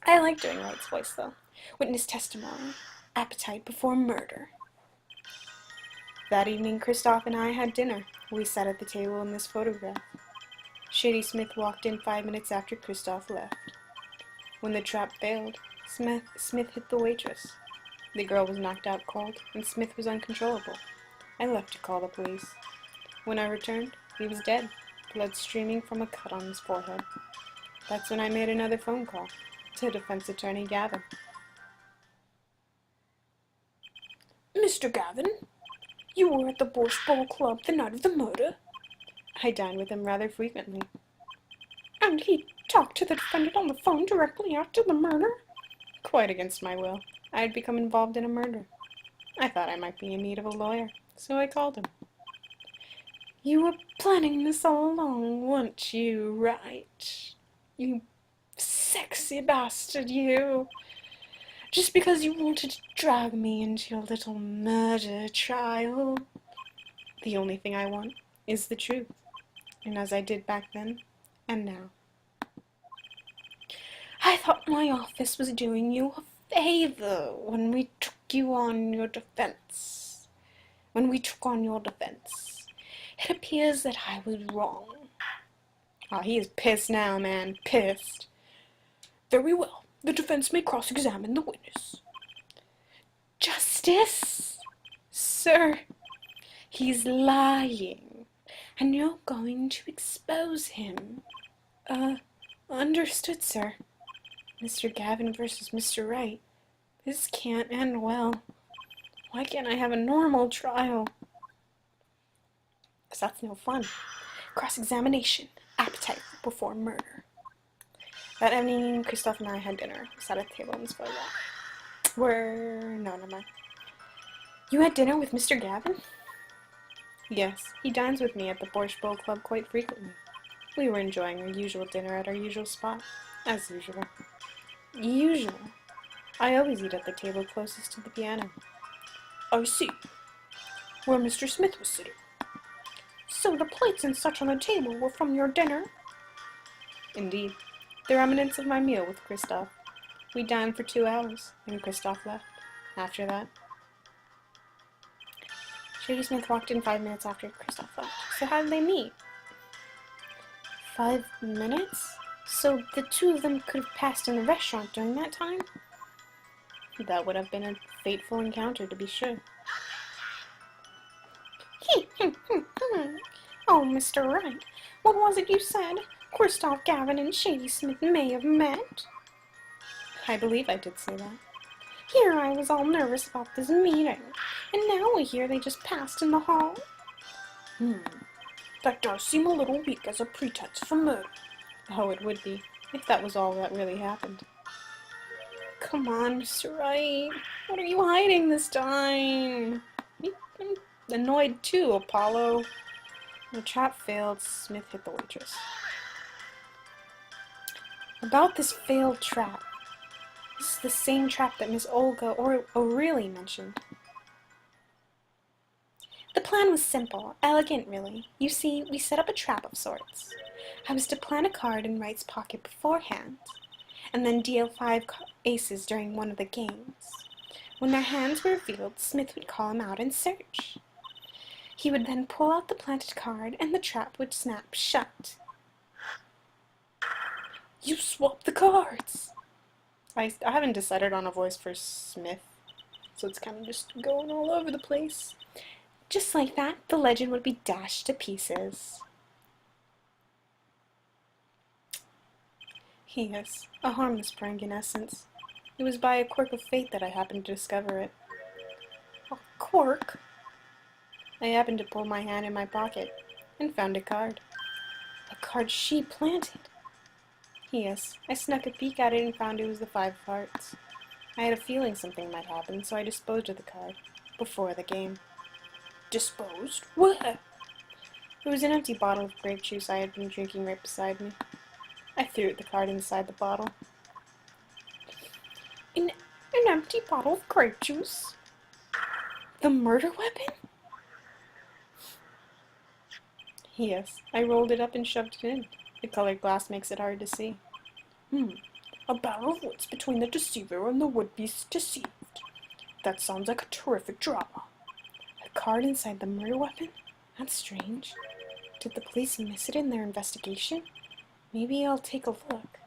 I like doing Wright's voice, though. Witness testimony. Appetite before murder. That evening, Kristoff and I had dinner. We sat at the table in this photograph. Shady Smith walked in 5 minutes after Kristoff left. When the trap failed, Smith hit the waitress. The girl was knocked out cold, and Smith was uncontrollable. I left to call the police. When I returned, he was dead, blood streaming from a cut on his forehead. That's when I made another phone call to defense attorney Gavin. Mr. Gavin, you were at the Borscht Bowl Club the night of the murder? I dined with him rather frequently. And he talked to the defendant on the phone directly after the murder? Quite against my will. I had become involved in a murder. I thought I might be in need of a lawyer, so I called him. You were planning this all along, weren't you, Wright? You sexy bastard, you. Just because you wanted to drag me into your little murder trial. The only thing I want is the truth, and as I did back then, and now. I thought my office was doing you a favor when we took on your defense. It appears that I was wrong. Ah, he is pissed now, man. Pissed. Very well. The defense may cross-examine the witness. Justice? Sir, he's lying, and you're going to expose him. Understood, sir. Mr. Gavin versus Mr. Wright. This can't end well. Why can't I have a normal trial? 'Cause that's no fun. Cross-examination. Appetite before murder. That evening, Kristoff and I had dinner. We sat at the table in this photograph. No, never mind. You had dinner with Mr. Gavin? Yes, he dines with me at the Borscht Bowl Club quite frequently. We were enjoying our usual dinner at our usual spot, as usual. Usual? I always eat at the table closest to the piano. I see. Where Mr. Smith was sitting. So the plates and such on the table were from your dinner? Indeed. The remnants of my meal with Kristoff. We dined for 2 hours, and Kristoff left. After that, Shady Smith walked in 5 minutes after Kristoff left. So how did they meet? 5 minutes? So the two of them could have passed in the restaurant during that time? That would have been a fateful encounter, to be sure. Oh, Mr. Wright, what was it you said? Kristoff, Gavin, and Shady Smith may have met? I believe I did say that. Here I was all nervous about this meeting, and now we hear they just passed in the hall. That does seem a little weak as a pretense for murder. Oh, it would be, if that was all that really happened. Come on, Mr. Wright. What are you hiding this time? I'm annoyed too, Apollo. The trap failed. Smith hit the waitress. About this failed trap. This is the same trap that Miss Olga O'Reilly mentioned. The plan was simple, elegant really. You see, we set up a trap of sorts. I was to plant a card in Wright's pocket beforehand, and then deal 5 aces during one of the games. When their hands were revealed, Smith would call him out and search. He would then pull out the planted card, and the trap would snap shut. You swapped the cards! I haven't decided on a voice for Smith, so it's kind of just going all over the place. Just like that, the legend would be dashed to pieces. Yes, a harmless prank in essence. It was by a quirk of fate that I happened to discover it. A quirk? I happened to pull my hand in my pocket and found a card. A card she planted. Yes, I snuck a peek at it and found it was the 5 of hearts. I had a feeling something might happen, so I disposed of the card before the game. Disposed? Where? There was an empty bottle of grape juice I had been drinking right beside me. I threw the card inside the bottle. An empty bottle of grape juice? The murder weapon? Yes, I rolled it up and shoved it in. The colored glass makes it hard to see. A battle of wits between the deceiver and the would-be deceived. That sounds like a terrific drama. A card inside the murder weapon? That's strange. Did the police miss it in their investigation? Maybe I'll take a look.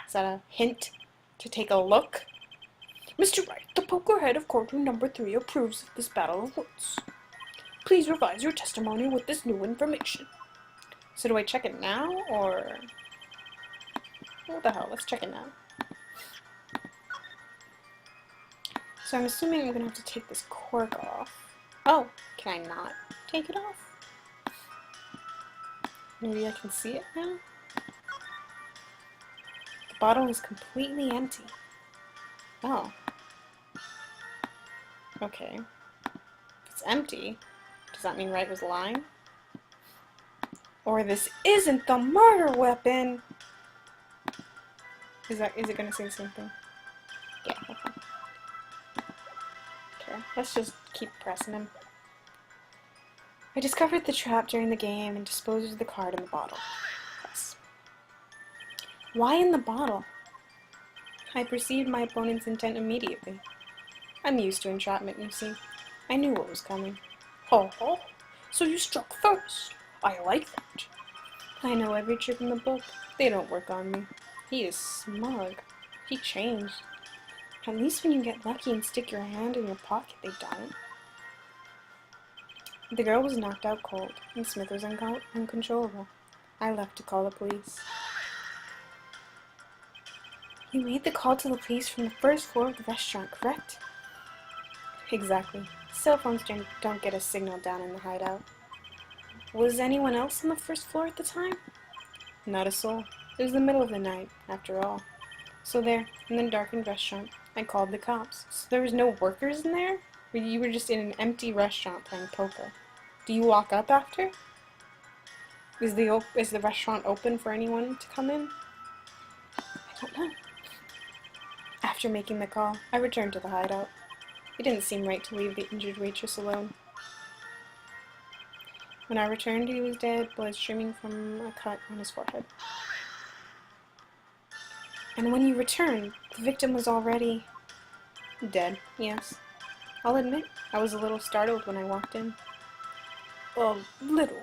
Is that a hint to take a look? Mr. Wright, the poker head of courtroom number 3 approves of this battle of wits. Please revise your testimony with this new information. So do I check it now, or... What the hell, let's check it now. So I'm assuming I'm gonna have to take this cork off. Oh, can I not take it off? Maybe I can see it now? The bottle is completely empty. Oh. Okay. If it's empty, does that mean Wright was lying? Or this isn't the murder weapon! Is it gonna say something? Yeah, okay. Okay, let's just keep pressing him. I discovered the trap during the game and disposed of the card in the bottle. Yes. Why in the bottle? I perceived my opponent's intent immediately. I'm used to entrapment, you see. I knew what was coming. Oh, so you struck first. I like that. I know every trick in the book. They don't work on me. He is smug. He changed. At least when you get lucky and stick your hand in your pocket, they don't. The girl was knocked out cold, and Smith was uncontrollable. I left to call the police. You made the call to the police from the first floor of the restaurant, correct? Exactly. Cell phones don't get a signal down in the hideout. Was anyone else on the first floor at the time? Not a soul. It was the middle of the night, after all. So there, in the darkened restaurant, I called the cops. So there was no workers in there? Or you were just in an empty restaurant playing poker? Do you walk up after? Is the restaurant open for anyone to come in? I don't know. After making the call, I returned to the hideout. It didn't seem right to leave the injured waitress alone. When I returned, he was dead, blood streaming from a cut on his forehead. And when you returned, the victim was already dead, yes. I'll admit, I was a little startled when I walked in. A little.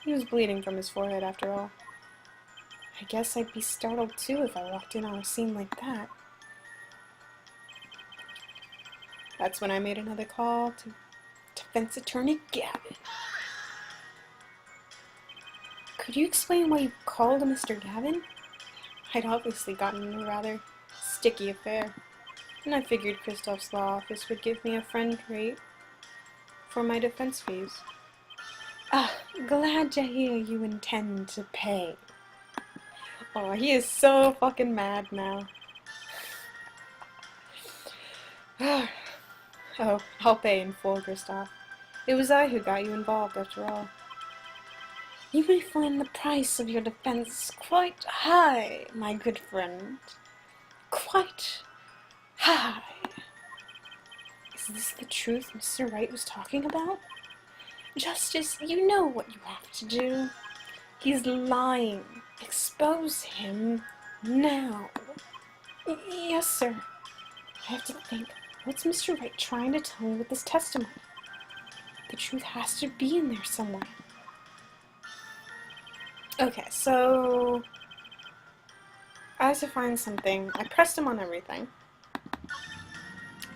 He was bleeding from his forehead, after all. I guess I'd be startled too if I walked in on a scene like that. That's when I made another call to defense attorney Gavin. Could you explain why you called Mr. Gavin? I'd obviously gotten in a rather sticky affair, and I figured Kristoff's law office would give me a friend rate for my defense fees. Glad to hear you intend to pay. Oh, he is so fucking mad now. Oh, I'll pay in full, Kristoff. It was I who got you involved, after all. You may find the price of your defense quite high, my good friend. Quite high. Is this the truth Mr. Wright was talking about? Justice, you know what you have to do. He's lying. Expose him now. Yes, sir. I have to think. What's Mr. Wright trying to tell me with this testimony? The truth has to be in there somewhere. Okay, so I have to find something. I pressed him on everything.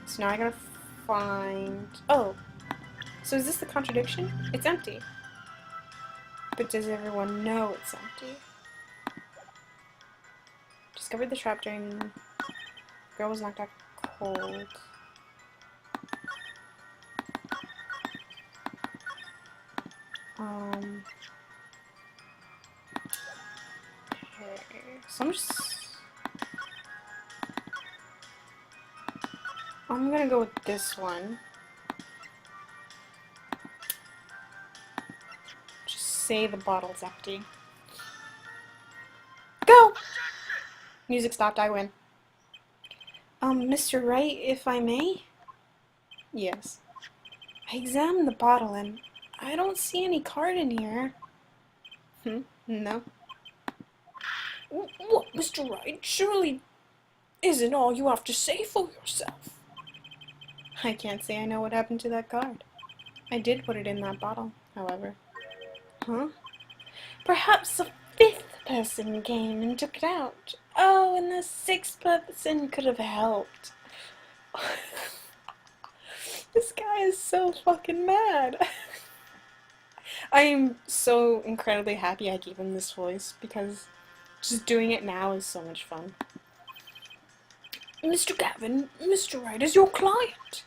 So now I gotta find... Oh, so is this the contradiction? It's empty. But does everyone know it's empty? Discovered the trap during... Girl was knocked out cold. Okay, so I'm gonna go with this one. Just say the bottle's empty. Go! Music stopped, I win. Mr. Wright, if I may? Yes. I examined the bottle and I don't see any card in here. No. What, Mr. Wright? Surely isn't all you have to say for yourself. I can't say I know what happened to that card. I did put it in that bottle, however. Huh? Perhaps a fifth person came and took it out. Oh, and the sixth person could have helped. This guy is so fucking mad. I am so incredibly happy I gave him this voice, because just doing it now is so much fun. Mr. Gavin, Mr. Wright is your client.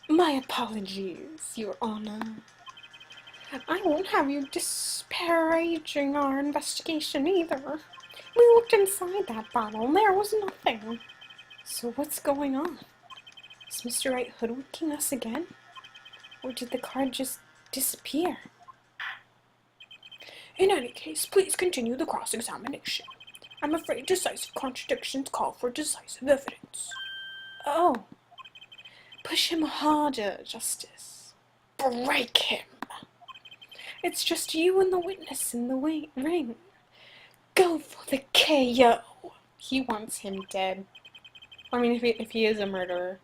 My apologies, Your Honor. I won't have you disparaging our investigation either. We looked inside that bottle and there was nothing. So what's going on? Is Mr. Wright hoodwinking us again? Or did the card just disappear? In any case, please continue the cross-examination. I'm afraid decisive contradictions call for decisive evidence. Oh. Push him harder, Justice. Break him. It's just you and the witness in the ring. Go for the KO. He wants him dead. I mean, if he is a murderer,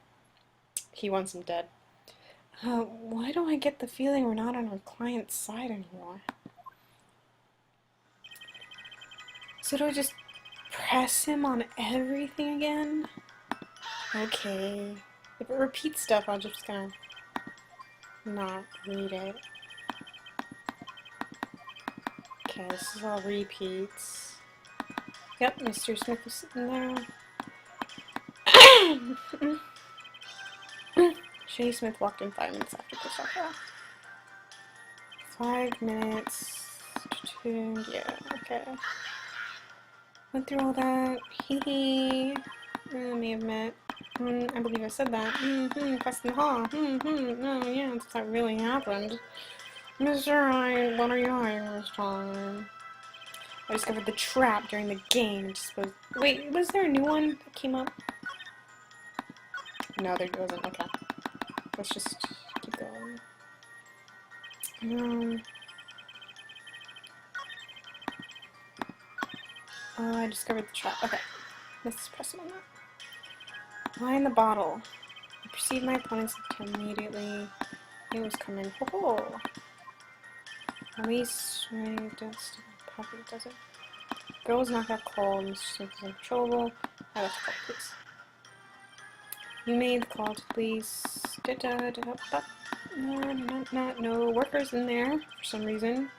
he wants him dead. Why do I get the feeling we're not on our client's side anymore? So do I just press him on everything again? Okay. If it repeats stuff, I'll just gonna not read it. Okay, this is all repeats. Yep, Mr. Smith is sitting there. Shady Smith walked in 5 minutes after Christopher left. 5 minutes. Yeah, okay. Went through all that. Hee hee. May have met. I believe I said that. Preston Hall. No, yeah, that really happened. Mr. Wright, what are you hiding this time? I discovered the trap during the game. Wait, was there a new one that came up? No, there wasn't. Okay. Let's just keep going. I discovered the trap. Okay. Let's press on that. Lie in the bottle. I perceived my opponent's attempt immediately. It was coming. Ho-ho! Release, dust, puppy, does it? Girl was knocked out cold, Mr. Smith is uncontrollable. I left the call, please. You made the call to police. No workers in there for some reason.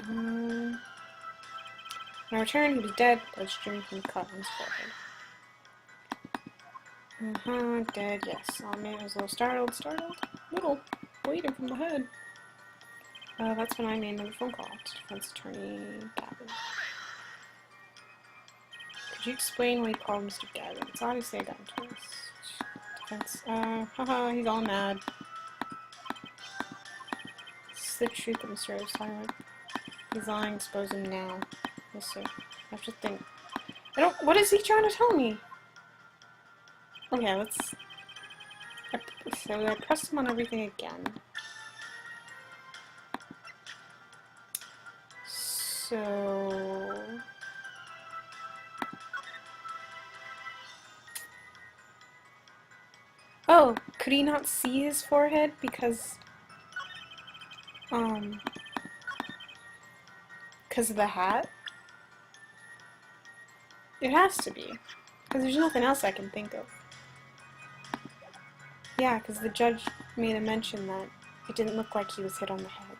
When I returned, he was dead. I was streaming from the cut on his forehead. Dead, yes. I was a little startled. Little, bleeding from the head. That's when I made another phone call to defense attorney Gavin. Could you explain why you called Mr. Gavin? It's obviously I got into this. Defense, he's all mad. This is the truth that Mr. is talking about. He's lying, expose him now. Yes, sir. I have to think. What is he trying to tell me? Okay, so I pressed him on everything again. So... Oh, could he not see his forehead because of the hat? It has to be, because there's nothing else I can think of. Yeah, because the judge made a mention that it didn't look like he was hit on the head.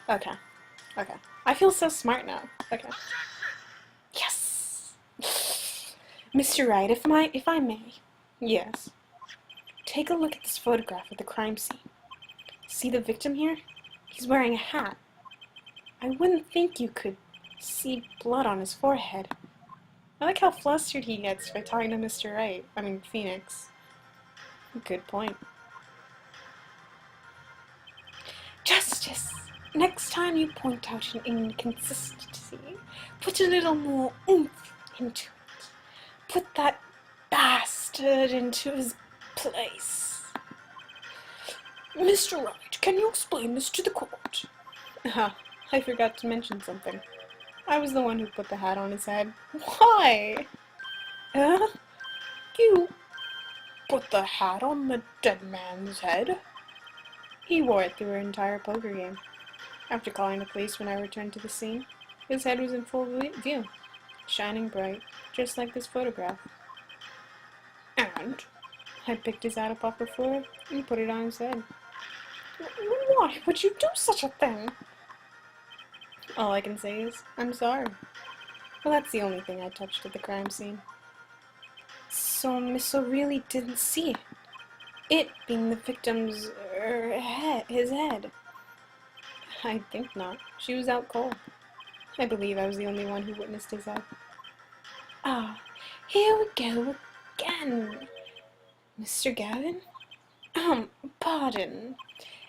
Okay. Okay. I feel so smart now. Okay. Yes! Mr. Wright, if I may. Yes. Take a look at this photograph of the crime scene. See the victim here? He's wearing a hat. I wouldn't think you could see blood on his forehead. I like how flustered he gets by talking to Mr. Wright. I mean, Phoenix. Good point. Justice! Next time you point out an inconsistency, put a little more oomph into it. Put that bastard into his place. Mr. Wright, can you explain this to the court? I forgot to mention something. I was the one who put the hat on his head. Why? Huh? You put the hat on the dead man's head? He wore it through our entire poker game. After calling the police when I returned to the scene, his head was in full view, shining bright, just like this photograph. And? I picked his hat up off the floor and put it on his head. Why would you do such a thing? All I can say is, I'm sorry. Well, that's the only thing I touched at the crime scene. So Miss O'Reilly didn't see it? It being the victim's, his head? I think not. She was out cold. I believe I was the only one who witnessed his head. Ah, here we go again. Mr. Gavin? Pardon.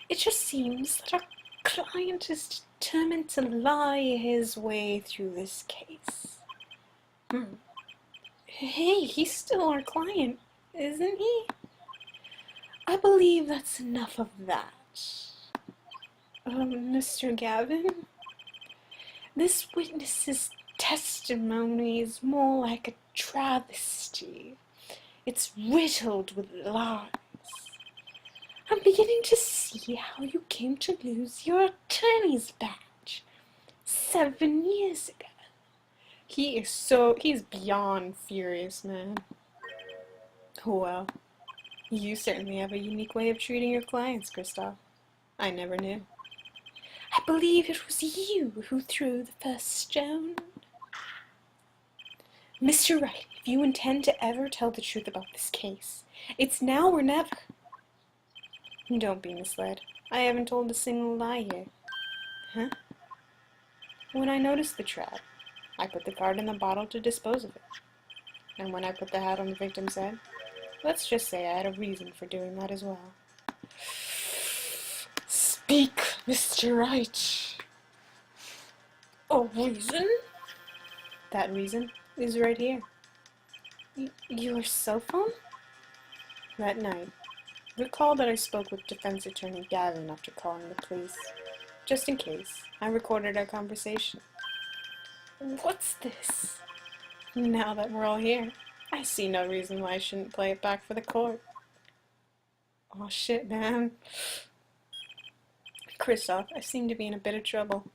It just seems that our client is determined to lie his way through this case. Hey, he's still our client, isn't he? I believe that's enough of that. Mr. Gavin? This witness's testimony is more like a travesty. It's riddled with lies. I'm beginning to see how you came to lose your attorney's badge 7 years ago. He's beyond furious, man. Well, you certainly have a unique way of treating your clients, Kristoff. I never knew. I believe it was you who threw the first stone. Mr. Wright, if you intend to ever tell the truth about this case, it's now or never. Don't be misled. I haven't told a single lie here. Huh? When I noticed the trap, I put the card in the bottle to dispose of it. And when I put the hat on the victim's head, let's just say I had a reason for doing that as well. Speak, Mr. Wright. A reason? That reason is right here. Your cell phone? That night, recall that I spoke with defense attorney Gavin after calling the police. Just in case, I recorded our conversation. What's this? Now that we're all here, I see no reason why I shouldn't play it back for the court. Oh shit, man. Kristoff, I seem to be in a bit of trouble.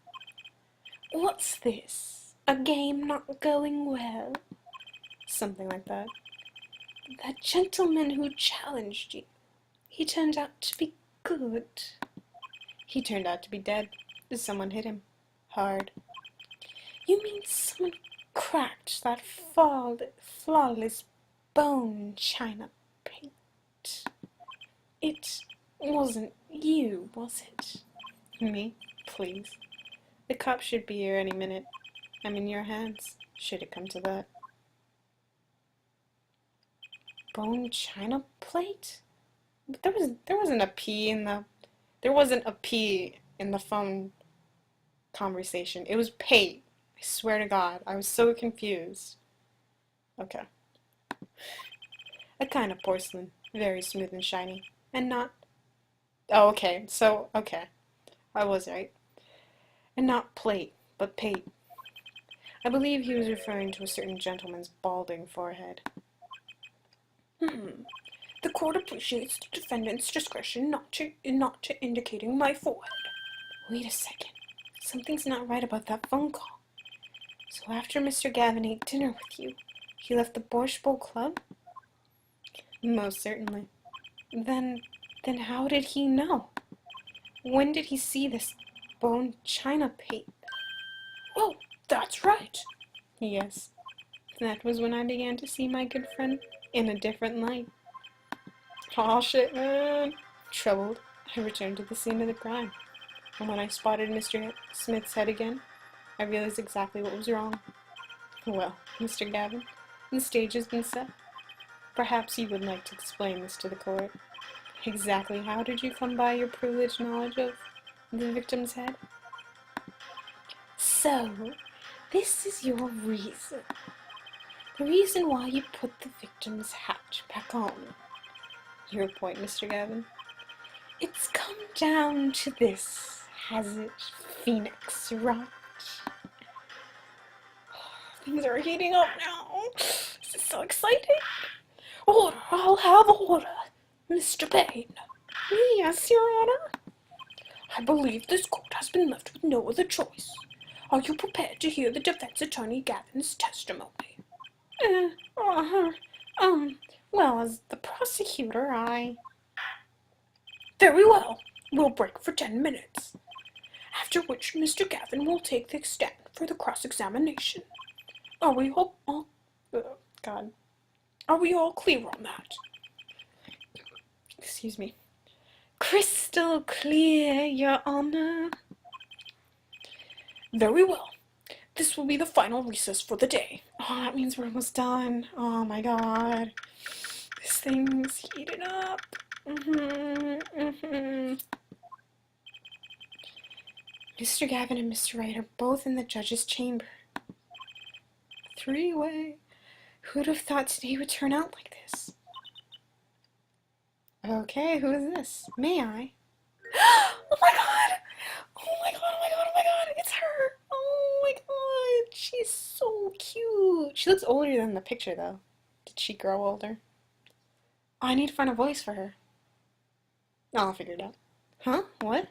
What's this? A game not going well? Something like that. That gentleman who challenged you, he turned out to be good. He turned out to be dead. Someone hit him. Hard. You mean someone cracked that flawless bone china plate? It wasn't you, was it? Me? Please. The cops should be here any minute. I'm in your hands, should it come to that. Bone china plate? There wasn't a P in the phone conversation. It was pate. I swear to God, I was so confused. Okay. A kind of porcelain, very smooth and shiny, and not... Oh, okay, so, okay. I was right. And not plate, but pate. I believe he was referring to a certain gentleman's balding forehead. The court appreciates the defendant's discretion not to indicating my forehead. Wait a second. Something's not right about that phone call. So after Mr. Gavin ate dinner with you, he left the Borscht Bowl Club? Most certainly. Then how did he know? When did he see this bone china plate? Oh, that's right. Yes. That was when I began to see my good friend in a different light. Aw, shit, man. Troubled, I returned to the scene of the crime. And when I spotted Mr. Smith's head again, I realized exactly what was wrong. Well, Mr. Gavin, the stage has been set. Perhaps you would like to explain this to the court. Exactly how did you come by your privileged knowledge of the victim's head? So, this is your reason. The reason why you put the victim's hat back on. Your point, Mr. Gavin. It's come down to this, has it, Phoenix Wright? Things are heating up now. This is so exciting. Order, I'll have order. Mr. Payne. Yes, Your Honor. I believe this court has been left with no other choice. Are you prepared to hear the defense attorney Gavin's testimony? Well, as the prosecutor, Very well. We'll break for 10 minutes. After which Mr. Gavin will take the stand for the cross-examination. Are we all God. Are we all clear on that? Excuse me. Crystal clear, Your Honor. Very well. This will be the final recess for the day. Oh, that means we're almost done. Oh my god. This thing's heated up. Mr. Gavin and Mr. Wright are both in the judge's chamber. Three-way. Who'd have thought today would turn out like this? Okay, who is this? May I? Oh my god! Oh my god, oh my god, oh my god! It's her! Oh my god! She's so cute! She looks older than the picture, though. Did she grow older? I need to find a voice for her. I'll figure it out. Huh? What?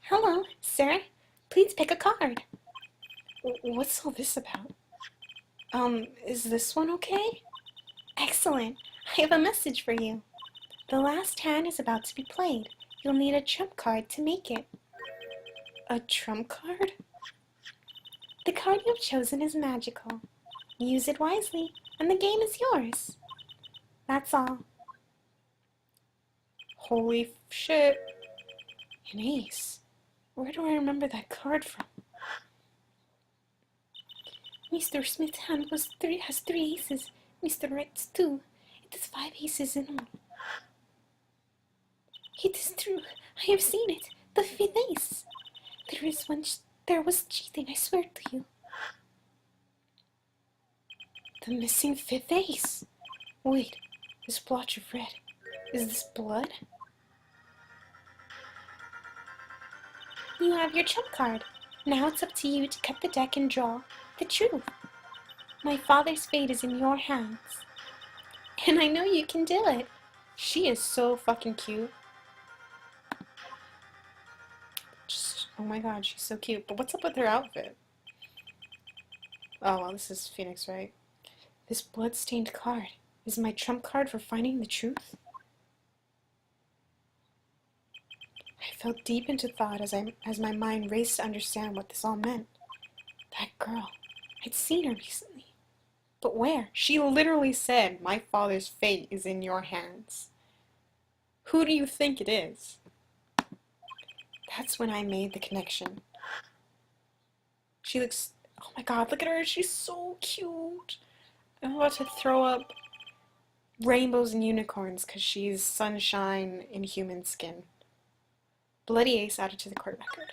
Hello, sir. Please pick a card. What's all this about? Is this one okay? Excellent. I have a message for you. The last hand is about to be played. You'll need a trump card to make it. A trump card? The card you've chosen is magical. Use it wisely, and the game is yours. That's all. Holy shit. An ace. Where do I remember that card from? Mr. Smith's hand has 3 aces. Mr. Wright's 2. It has 5 aces in all. It is true. I have seen it. The 5th ace. There was cheating, I swear to you. The missing 5th ace. Wait, this blotch of red. Is this blood? You have your trump card. Now it's up to you to cut the deck and draw the truth. My father's fate is in your hands. And I know you can do it. She is so fucking cute. Oh my god, she's so cute. But what's up with her outfit? Oh, well, this is Phoenix, right? This blood-stained card is my trump card for finding the truth? I fell deep into thought as my mind raced to understand what this all meant. That girl. I'd seen her recently. But where? She literally said, my father's fate is in your hands. Who do you think it is? That's when I made the connection. She looks... Oh my god, look at her. She's so cute. I'm about to throw up rainbows and unicorns because she's sunshine in human skin. Bloody ace added to the court record.